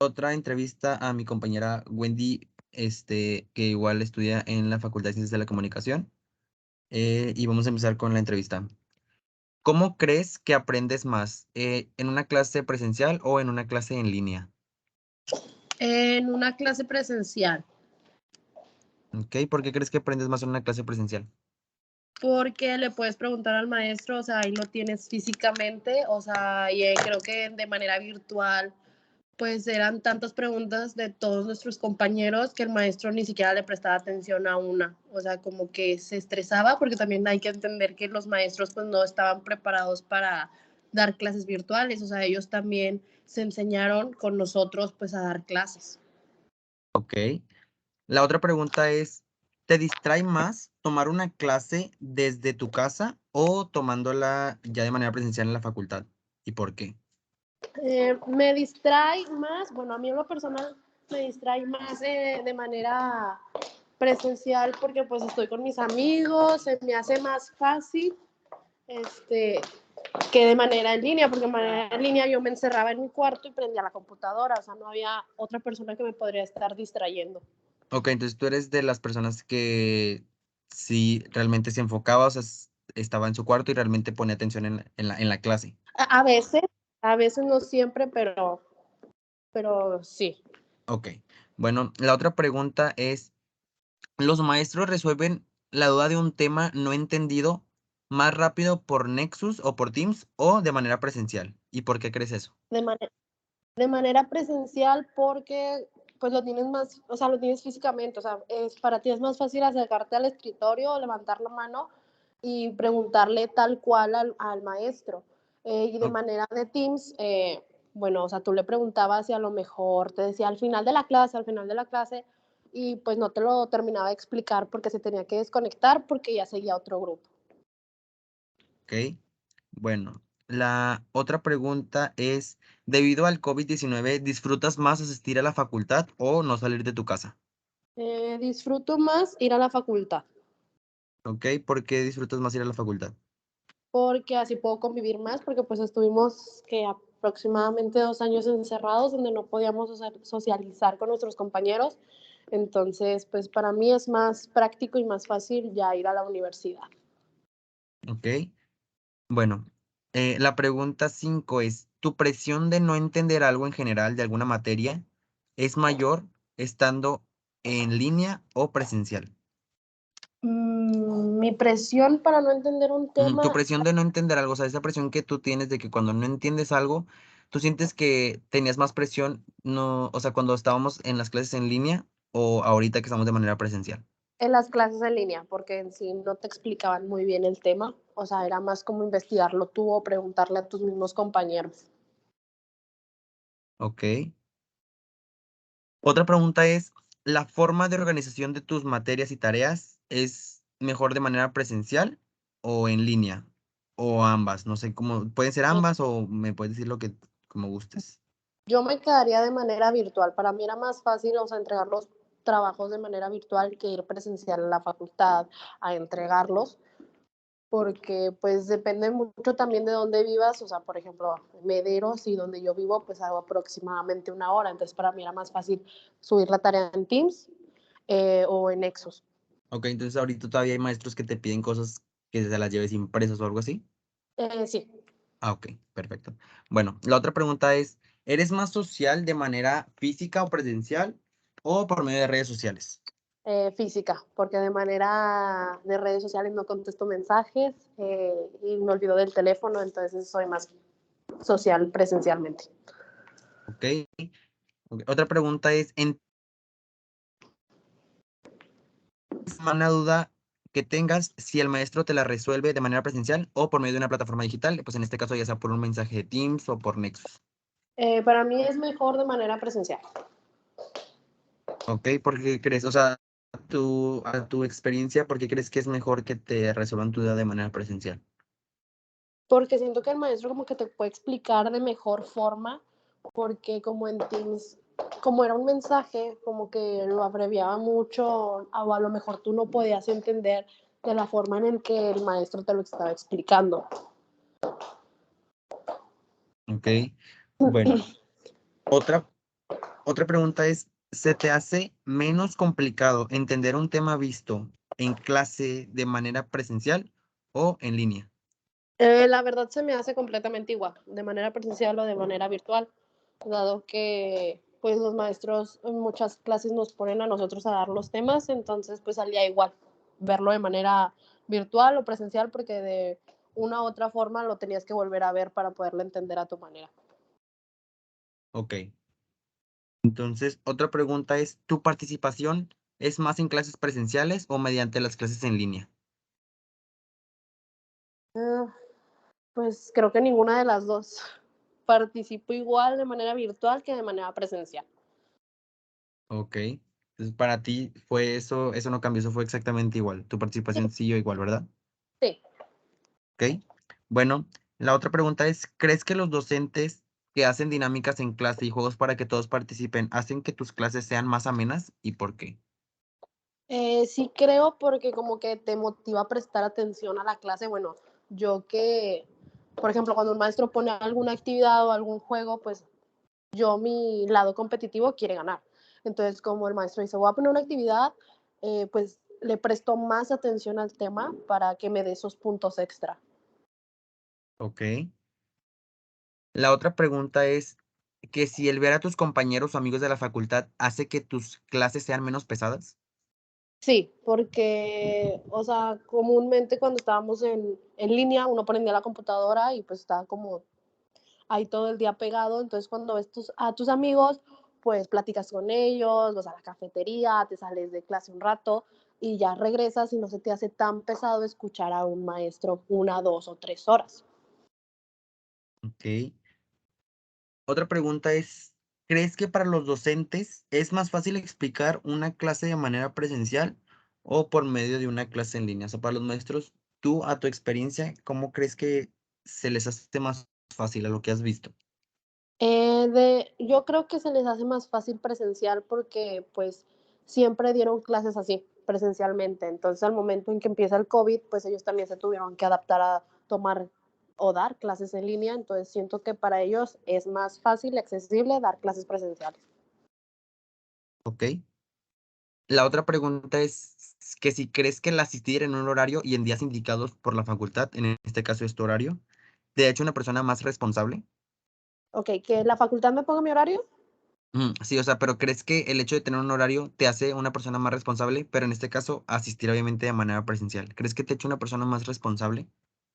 otra entrevista a mi compañera Wendy, que igual estudia en la Facultad de Ciencias de la Comunicación. Y vamos a empezar con la entrevista. ¿Cómo crees que aprendes más? ¿En una clase presencial o en una clase en línea? En una clase presencial. ¿Ok? ¿Por qué crees que aprendes más en una clase presencial? Porque le puedes preguntar al maestro, o sea, ahí lo tienes físicamente, o sea, y creo que de manera virtual, pues eran tantas preguntas de todos nuestros compañeros que el maestro ni siquiera le prestaba atención a una, o sea, como que se estresaba, porque también hay que entender que los maestros pues no estaban preparados para dar clases virtuales, o sea, ellos también se enseñaron con nosotros pues a dar clases. Ok. La otra pregunta es, ¿te distrae más tomar una clase desde tu casa o tomándola ya de manera presencial en la facultad? ¿Y por qué? Me distrae más, bueno, a mí en lo personal me distrae más de manera presencial porque pues estoy con mis amigos, se me hace más fácil que de manera en línea, porque de manera en línea yo me encerraba en mi cuarto y prendía la computadora, o sea, no había otra persona que me podría estar distrayendo. Ok, entonces tú eres de las personas que sí realmente se enfocaba, o sea, estaba en su cuarto y realmente ponía atención en la clase. A veces no siempre, pero sí. Ok. Bueno, la otra pregunta es, ¿los maestros resuelven la duda de un tema no entendido más rápido por Nexus o por Teams o de manera presencial? ¿Y por qué crees eso? De, man de manera presencial porque pues lo tienes más, o sea, lo tienes físicamente, o sea, para ti es más fácil acercarte al escritorio, levantar la mano y preguntarle tal cual al maestro. Y de O- manera de Teams, bueno, o sea, tú le preguntabas y a lo mejor te decía al final de la clase, y pues no te lo terminaba de explicar porque se tenía que desconectar porque ya seguía otro grupo. Ok. Bueno, la otra pregunta es, debido al COVID-19, ¿disfrutas más asistir a la facultad o no salir de tu casa? Disfruto más ir a la facultad. ¿Ok? ¿Por qué disfrutas más ir a la facultad? Porque así puedo convivir más, porque pues estuvimos que aproximadamente 2 años encerrados donde no podíamos socializar con nuestros compañeros. Entonces, pues para mí es más práctico y más fácil ya ir a la universidad. ¿Ok? Bueno, la pregunta 5 es, ¿tu presión de no entender algo en general de alguna materia es mayor estando en línea o presencial? Mi presión para no entender un Tu tema, presión de no entender algo, o sea, esa presión que tú tienes de que cuando no entiendes algo, tú sientes que tenías más presión, no, o sea, cuando estábamos en las clases en línea o ahorita que estamos de manera presencial. en las clases en línea, porque en sí no te explicaban muy bien el tema, o sea, era más como investigarlo tú o preguntarle a tus mismos compañeros. Ok. Otra pregunta es, ¿la forma de organización de tus materias y tareas es mejor de manera presencial o en línea? O ambas, no sé cómo, pueden ser ambas o me puedes decir lo que como gustes. Yo me quedaría de manera virtual. Para mí era más fácil, o sea, entregar los trabajos de manera virtual que ir presencial a la facultad a entregarlos, porque pues depende mucho también de dónde vivas. O sea, por ejemplo, Mederos y donde yo vivo, pues hago aproximadamente 1 hora. Entonces, para mí era más fácil subir la tarea en Teams o en Nexus. Ok, entonces ahorita todavía hay maestros que te piden cosas que se las lleves impresas o algo así. Sí, Ah, ok, perfecto. Bueno, la otra pregunta es, ¿eres más social de manera física o presencial o por medio de redes sociales? física, porque de manera de redes sociales no contesto mensajes y me olvido del teléfono, entonces soy más social presencialmente. Ok. Ok, otra pregunta es, ¿en una duda que tengas si el maestro te la resuelve de manera presencial o por medio de una plataforma digital? Pues en este caso ya sea por un mensaje de Teams o por Nexus. Para mí es mejor de manera presencial, Ok, ¿por qué crees? O sea, a tu experiencia, ¿por qué crees que es mejor que te resuelvan tu duda de manera presencial? porque siento que el maestro como que te puede explicar de mejor forma, porque como en Teams, como era un mensaje, como que lo abreviaba mucho, o a lo mejor tú no podías entender de la forma en que el maestro te lo estaba explicando. Ok, bueno, otra. Otra pregunta es, ¿se te hace menos complicado entender un tema visto en clase de manera presencial o en línea? La verdad se me hace completamente igual, de manera presencial o de manera virtual, dado que pues los maestros en muchas clases nos ponen a nosotros a dar los temas, entonces pues salía igual verlo de manera virtual o presencial porque de una u otra forma lo tenías que volver a ver para poderlo entender a tu manera. Ok. Entonces, otra pregunta es, ¿tu participación es más en clases presenciales o mediante las clases en línea? Ah, pues creo que ninguna de las dos. Participo igual de manera virtual que de manera presencial. Ok. Entonces, para ti fue eso no cambió, eso fue exactamente igual. Tu Sí, participación siguió igual, ¿verdad? sí. Ok. Bueno, la otra pregunta es, ¿crees que los docentes que hacen dinámicas en clase y juegos para que todos participen hacen que tus clases sean más amenas y por qué? Sí creo porque como que te motiva a prestar atención a la clase. Bueno, yo que, por ejemplo, cuando un maestro pone alguna actividad o algún juego, pues yo mi lado competitivo quiere ganar. Entonces, como el maestro dice, voy a poner una actividad, pues le presto más atención al tema para que me dé esos puntos extra. Ok. La otra pregunta es que si el ver a tus compañeros o amigos de la facultad hace que tus clases sean menos pesadas. Sí, porque, o sea, comúnmente cuando estábamos en línea, uno prendía la computadora y pues estaba como ahí todo el día pegado, entonces cuando ves a tus amigos, pues platicas con ellos, vas a la cafetería, te sales de clase un rato y ya regresas y no se te hace tan pesado escuchar a un maestro 1, 2 o 3 horas. Ok. Otra pregunta es, ¿crees que para los docentes es más fácil explicar una clase de manera presencial o por medio de una clase en línea? O sea, para los maestros, tú, a tu experiencia, ¿cómo crees que se les hace más fácil a lo que has visto? Yo creo que se les hace más fácil presencial porque pues siempre dieron clases así, presencialmente. Entonces al momento en que empieza el COVID, pues ellos también se tuvieron que adaptar a tomar o dar clases en línea. Entonces siento que para ellos es más fácil y accesible dar clases presenciales. ¿Ok? La otra pregunta es que si crees que el asistir en un horario y en días indicados por la facultad, en este caso es tu horario, te ha hecho una persona más responsable. Ok, que la facultad me ponga mi horario. Sí, o sea, pero ¿crees que el hecho de tener un horario te hace una persona más responsable? Pero en este caso, asistir obviamente de manera presencial. ¿Crees que te ha hecho una persona más responsable?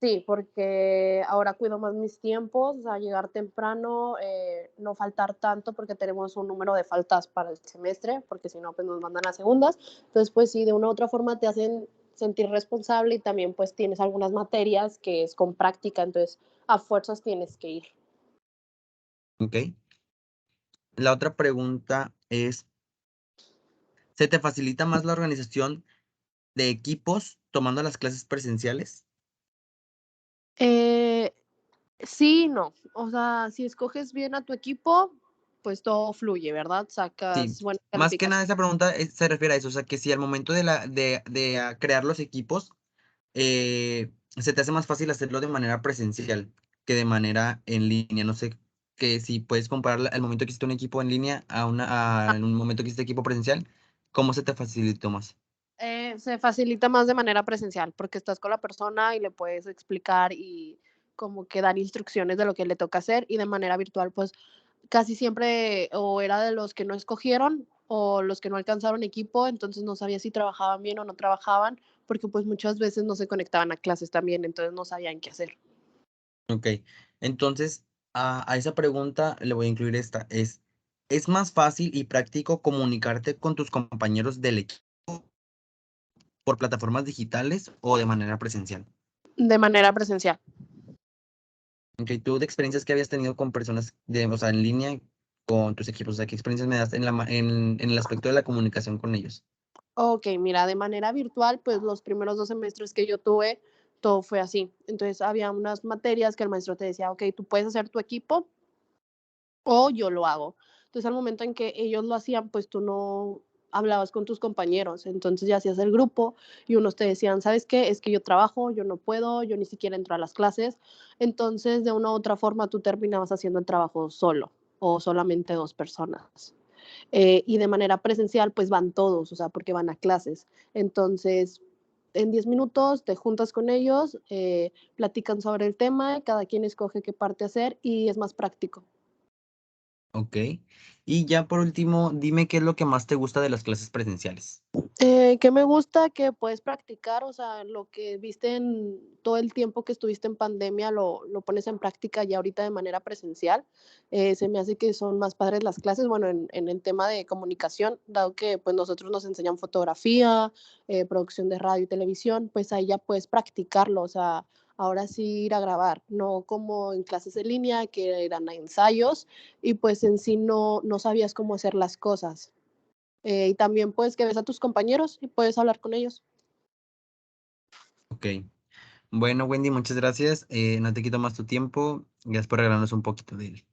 Sí, porque ahora cuido más mis tiempos, o sea, llegar temprano, no faltar tanto porque tenemos un número de faltas para el semestre, porque si no, pues nos mandan a segundas. Entonces, pues sí, de una u otra forma te hacen sentir responsable y también pues tienes algunas materias que es con práctica, entonces a fuerzas tienes que ir. ¿Ok? La otra pregunta es, ¿se te facilita más la organización de equipos tomando las clases presenciales? Eh, sí, y no. O sea, si escoges bien a tu equipo, pues todo fluye, ¿verdad? Sí, Sacas buenas más que nada calificaciones. esa pregunta se refiere a eso, o sea, que si al momento de crear los equipos, se te hace más fácil hacerlo de manera presencial que de manera en línea. No sé, que si puedes comparar el momento que hiciste un equipo en línea en un momento que hiciste equipo presencial, ¿cómo se te facilitó más? Se facilita más de manera presencial porque estás con la persona y le puedes explicar y como que dar instrucciones de lo que le toca hacer y de manera virtual pues casi siempre o era de los que no escogieron o los que no alcanzaron equipo, entonces no sabía si trabajaban bien o no trabajaban porque pues muchas veces no se conectaban a clases también, entonces no sabían qué hacer. Ok, entonces a esa pregunta le voy a incluir esta, ¿es más fácil y práctico comunicarte con tus compañeros del equipo por plataformas digitales o de manera presencial? De manera presencial. Ok, tú de experiencias que habías tenido con personas o sea, en línea con tus equipos, o sea, ¿qué experiencias me das en el aspecto de la comunicación con ellos? Ok, mira, de manera virtual, pues los primeros 2 semestres que yo tuve, todo fue así. Entonces había unas materias que el maestro te decía, ok, tú puedes hacer tu equipo o yo lo hago. Entonces, al momento en que ellos lo hacían, pues tú no hablabas con tus compañeros, entonces ya hacías el grupo y unos te decían, ¿sabes qué? Es que yo trabajo, yo no puedo, yo ni siquiera entro a las clases. Entonces, de una u otra forma, tú terminabas haciendo el trabajo solo o solamente 2 personas. y de manera presencial pues van todos, o sea, porque van a clases. Entonces, en 10 minutos te juntas con ellos, platican sobre el tema, cada quien escoge qué parte hacer y es más práctico. Ok. Y ya por último, dime qué es lo que más te gusta de las clases presenciales. Que me gusta que puedes practicar, o sea, lo que viste en todo el tiempo que estuviste en pandemia lo pones en práctica ya ahorita de manera presencial. Se me hace que son más padres las clases, bueno, en el tema de comunicación, dado que pues nosotros nos enseñan fotografía, producción de radio y televisión, pues ahí ya puedes practicarlo, o sea, ahora sí ir a grabar, no como en clases en línea que eran ensayos y pues en sí no sabías cómo hacer las cosas. Y también, pues, que ves a tus compañeros y puedes hablar con ellos. Ok. Bueno, Wendy, muchas gracias. No te quito más tu tiempo. Gracias por regalarnos un poquito de él.